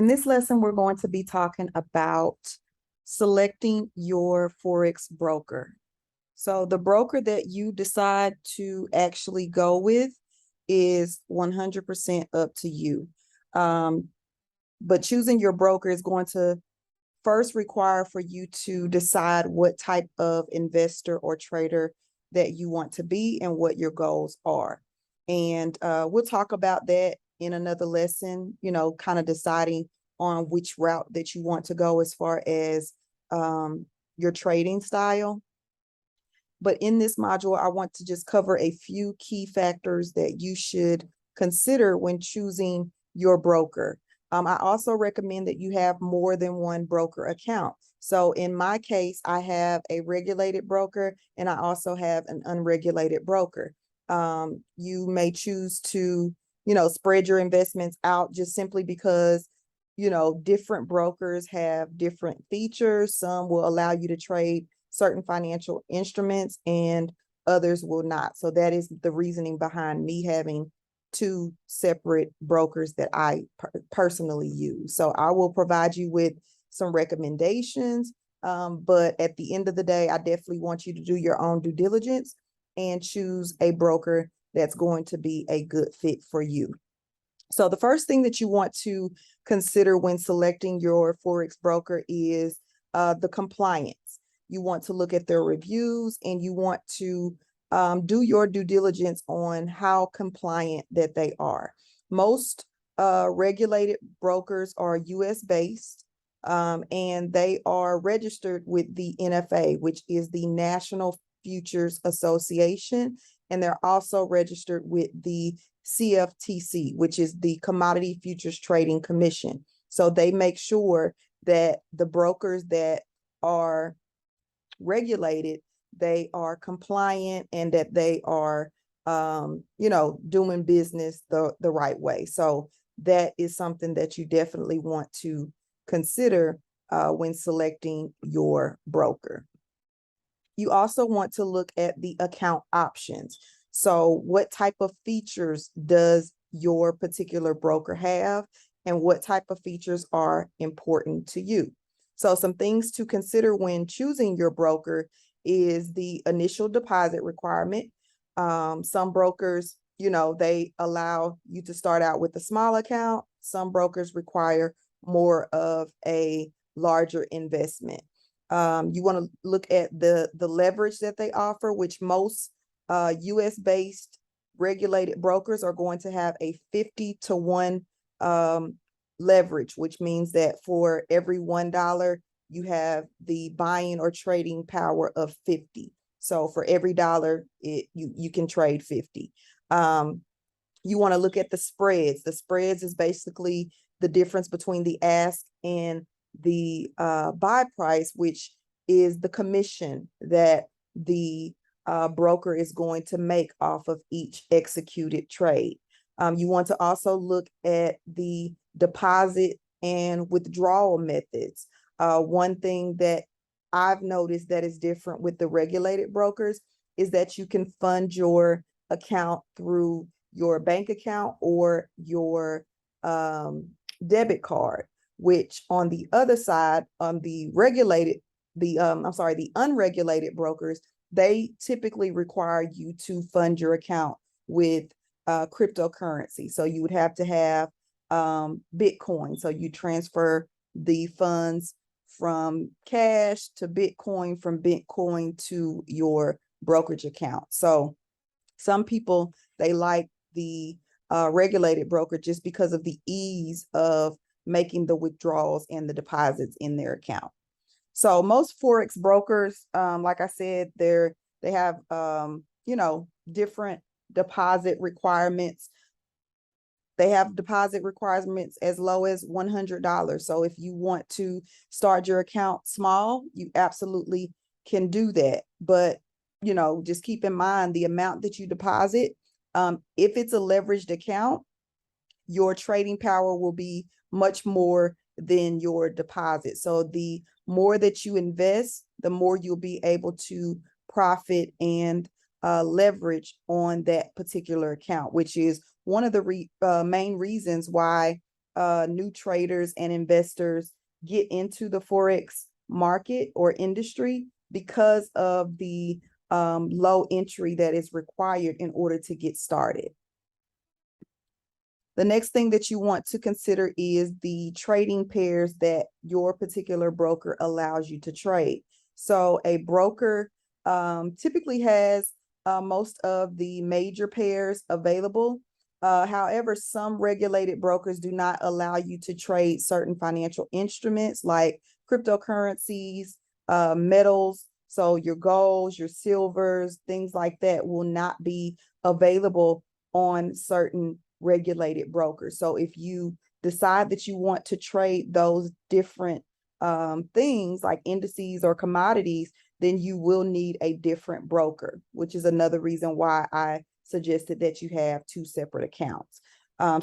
In this lesson, we're going to be talking about selecting your Forex broker. So the broker that you decide to actually go with is 100% up to you. But choosing your broker is going to first require for you to decide what type of investor or trader that you want to be and what your goals are. And we'll talk about that in another lesson, kind of deciding on which route that you want to go as far as your trading style. But in this module, I want to just cover a few key factors that you should consider when choosing your broker. I also recommend that you have more than one broker account. So in my case, I have a regulated broker and I also have an unregulated broker. You may choose to, spread your investments out just simply because, different brokers have different features. Some will allow you to trade certain financial instruments and others will not. So that is the reasoning behind me having two separate brokers that I personally use. So I will provide you with some recommendations. But at the end of the day, I definitely want you to do your own due diligence and choose a broker that's going to be a good fit for you. So the first thing that you want to consider when selecting your Forex broker is the compliance. You want to look at their reviews and you want to do your due diligence on how compliant that they are. Most regulated brokers are US based and they are registered with the NFA, which is the National Futures Association. And they're also registered with the cftc, which is the Commodity Futures Trading Commission. So they make sure that the brokers that are regulated, they are compliant and that they are, doing business the right way. So that is something that you definitely want to consider when selecting your broker. You also want to look at the account options. So what type of features does your particular broker have and what type of features are important to you? So some things to consider when choosing your broker is the initial deposit requirement. Some brokers, they allow you to start out with a small account. Some brokers require more of a larger investment. You want to look at the leverage that they offer, which most US-based regulated brokers are going to have a 50-to-1 leverage, which means that for every $1, you have the buying or trading power of 50. So for every dollar, you can trade 50. You want to look at the spreads. The spreads is basically the difference between the ask and the buy price, which is the commission that the broker is going to make off of each executed trade. You want to also look at the deposit and withdrawal methods. One thing that I've noticed that is different with the regulated brokers is that you can fund your account through your bank account or your debit card, which on the other side, the unregulated brokers, they typically require you to fund your account with cryptocurrency. So you would have to have Bitcoin. So you transfer the funds from cash to Bitcoin, from Bitcoin to your brokerage account. So some people, they like the regulated broker just because of the ease of making the withdrawals and the deposits in their account. So most Forex brokers, like I said, they have, different deposit requirements. They have deposit requirements as low as $100. So if you want to start your account small, you absolutely can do that. But, just keep in mind the amount that you deposit. If it's a leveraged account, your trading power will be much more than your deposit. So the more that you invest, the more you'll be able to profit and leverage on that particular account, which is one of the main reasons why new traders and investors get into the Forex market or industry because of the low entry that is required in order to get started. The next thing that you want to consider is the trading pairs that your particular broker allows you to trade. So a broker typically has most of the major pairs available. However, some regulated brokers do not allow you to trade certain financial instruments like cryptocurrencies, metals. So your golds, your silvers, things like that will not be available on certain regulated brokers. So if you decide that you want to trade those different things like indices or commodities, then you will need a different broker, which is another reason why I suggested that you have two separate accounts.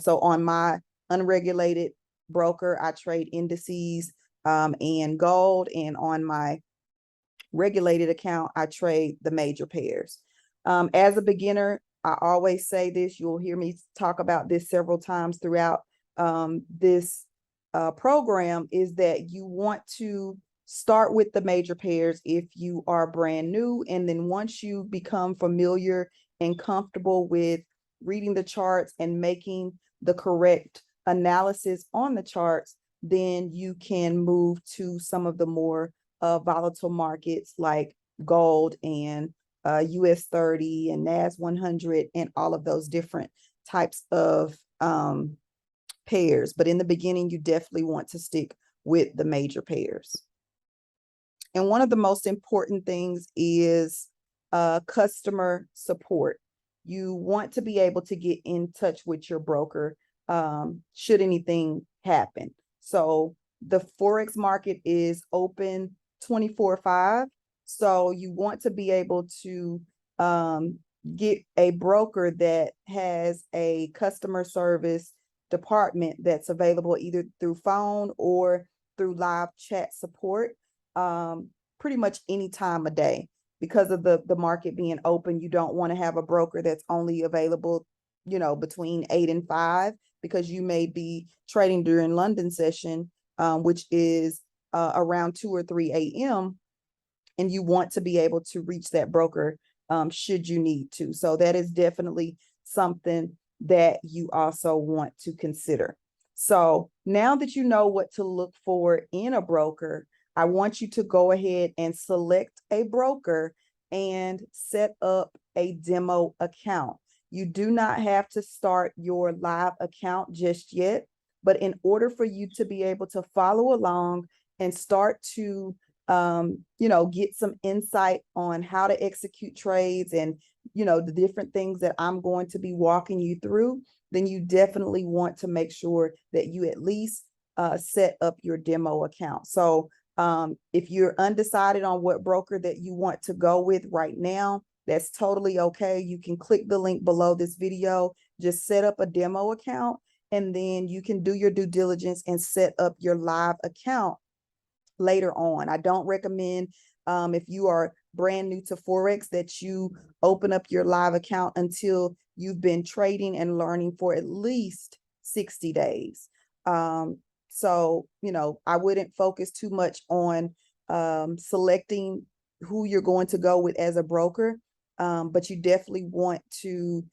So on my unregulated broker, I trade indices and gold, and on my regulated account, I trade the major pairs. As a beginner, I always say this, you'll hear me talk about this several times throughout this program, is that you want to start with the major pairs if you are brand new. And then once you become familiar and comfortable with reading the charts and making the correct analysis on the charts, then you can move to some of the more volatile markets like gold and US 30 and NAS 100 and all of those different types of pairs. But in the beginning, you definitely want to stick with the major pairs. And one of the most important things is customer support. You want to be able to get in touch with your broker should anything happen. So the Forex market is open 24/5. So you want to be able to get a broker that has a customer service department that's available either through phone or through live chat support pretty much any time of day. Because of the market being open, you don't want to have a broker that's only available, between 8 and 5, because you may be trading during London session, which is around 2 or 3 a.m. and you want to be able to reach that broker should you need to. So that is definitely something that you also want to consider. So now that you know what to look for in a broker, I want you to go ahead and select a broker and set up a demo account. You do not have to start your live account just yet, but in order for you to be able to follow along and start to get some insight on how to execute trades and, the different things that I'm going to be walking you through, then you definitely want to make sure that you at least set up your demo account. So if you're undecided on what broker that you want to go with right now, that's totally okay. You can click the link below this video, just set up a demo account, and then you can do your due diligence and set up your live account later on. I don't recommend if you are brand new to Forex that you open up your live account until you've been trading and learning for at least 60 days. So, I wouldn't focus too much on selecting who you're going to go with as a broker, but you definitely want to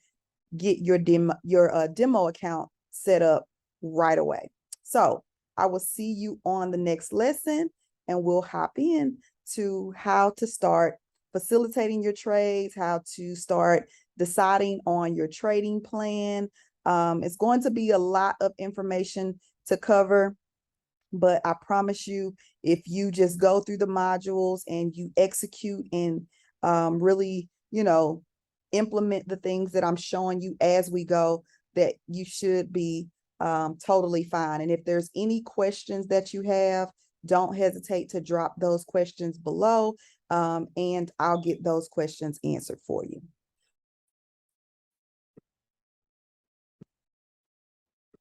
get your demo account set up right away. So I will see you on the next lesson, and we'll hop in to how to start facilitating your trades, how to start deciding on your trading plan. It's going to be a lot of information to cover, but I promise you, if you just go through the modules and you execute and really, implement the things that I'm showing you as we go, that you should be totally fine. And if there's any questions that you have, don't hesitate to drop those questions below, and I'll get those questions answered for you.